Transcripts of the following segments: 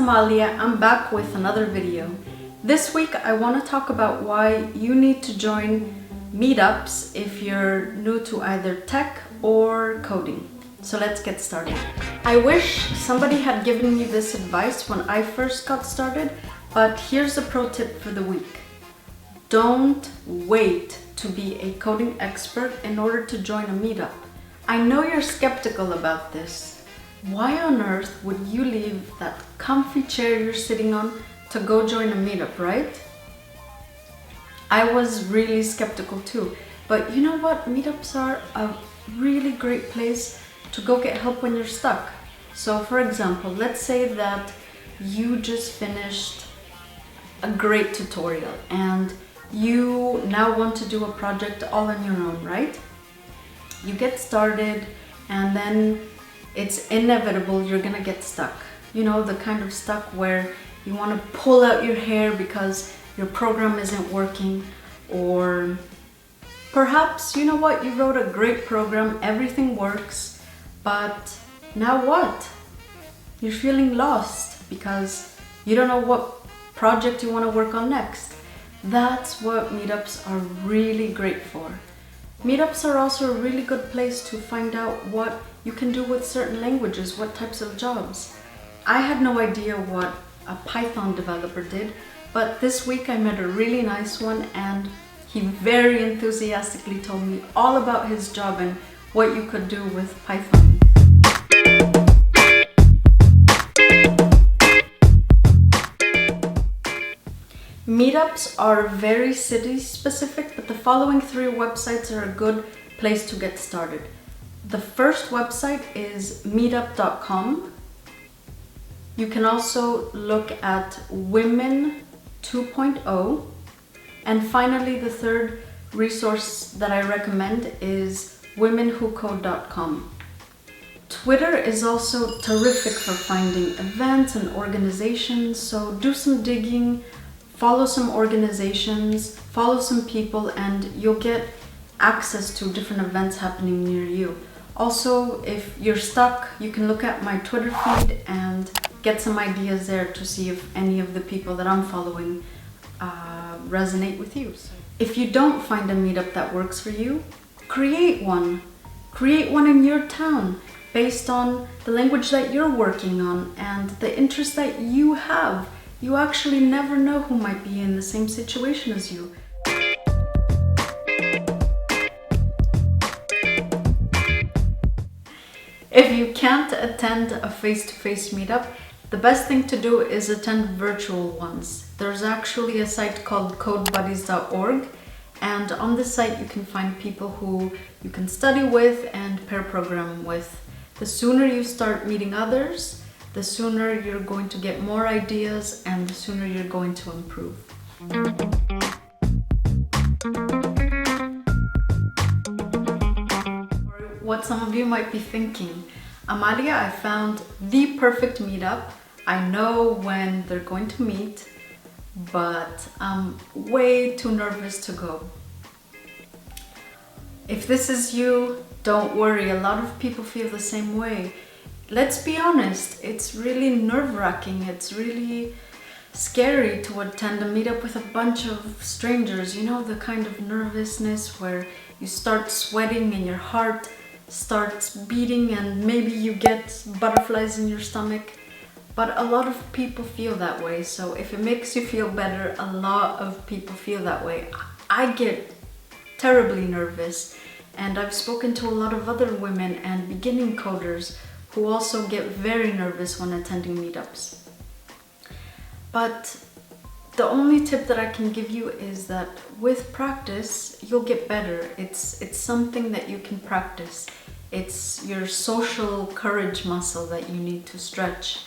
Amalia. I'm back with another video. This week I want to talk about why you need to join meetups if you're new to either tech or coding. So let's get started. I wish somebody had given me this advice when I first got started, but here's a pro tip for the week. Don't wait to be a coding expert in order to join a meetup. I know you're skeptical about this. Why on earth would you leave that comfy chair you're sitting on to go join a meetup, right? I was really skeptical too, but you know what? Meetups are a really great place to go get help when you're stuck. So for example, let's say that you just finished a great tutorial and you now want to do a project all on your own, right? You get started and then it's inevitable you're gonna get stuck. You know, the kind of stuck where you want to pull out your hair because your program isn't working, or perhaps, you know what, you wrote a great program, everything works, but now what? You're feeling lost because you don't know what project you want to work on next. That's what meetups are really great for. Meetups are also a really good place to find out what you can do with certain languages, what types of jobs. I had no idea what a Python developer did, but this week I met a really nice one and he very enthusiastically told me all about his job and what you could do with Python. Meetups are very city specific, but the following three websites are a good place to get started. The first website is meetup.com. You can also look at Women 2.0. And finally, the third resource that I recommend is womenwhocode.com. Twitter is also terrific for finding events and organizations, so do some digging, follow some organizations, follow some people, and you'll get access to different events happening near you. Also, if you're stuck, you can look at my Twitter feed and get some ideas there to see if any of the people that I'm following resonate with you. If you don't find a meetup that works for you, create one. Create one in your town based on the language that you're working on and the interest that you have. You actually never know who might be in the same situation as you. If you can't attend a face-to-face meetup, the best thing to do is attend virtual ones. There's actually a site called codebuddies.org, and on this site you can find people who you can study with and pair program with. The sooner you start meeting others, the sooner you're going to get more ideas and the sooner you're going to improve. What some of you might be thinking, Amalia, I found the perfect meetup. I know when they're going to meet, but I'm way too nervous to go. If this is you, don't worry, a lot of people feel the same way. Let's be honest, it's really nerve-wracking, it's really scary to attend a meetup with a bunch of strangers. You know, the kind of nervousness where you start sweating and your heart starts beating and maybe you get butterflies in your stomach. But a lot of people feel that way, so if it makes you feel better, a lot of people feel that way. I get terribly nervous, and I've spoken to a lot of other women and beginning coders who also get very nervous when attending meetups. But the only tip that I can give you is that with practice, you'll get better. It's something that you can practice. It's your social courage muscle that you need to stretch.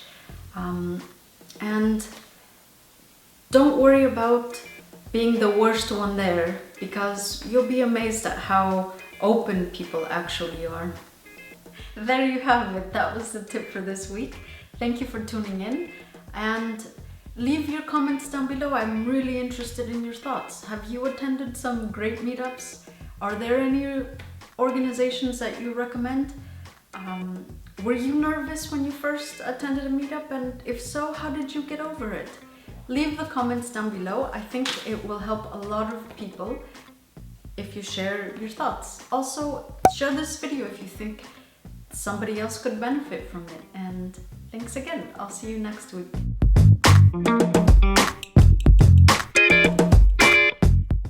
And don't worry about being the worst one there, because you'll be amazed at how open people actually are. There you have it. That was the tip for this week. Thank you for tuning in, and leave your comments down below. I'm really interested in your thoughts. Have you attended some great meetups? Are there any organizations that you recommend? Were you nervous when you first attended a meetup? And if so, how did you get over it? Leave the comments down below. I think it will help a lot of people if you share your thoughts. Also, share this video if you think somebody else could benefit from it. And thanks again. I'll see you next week.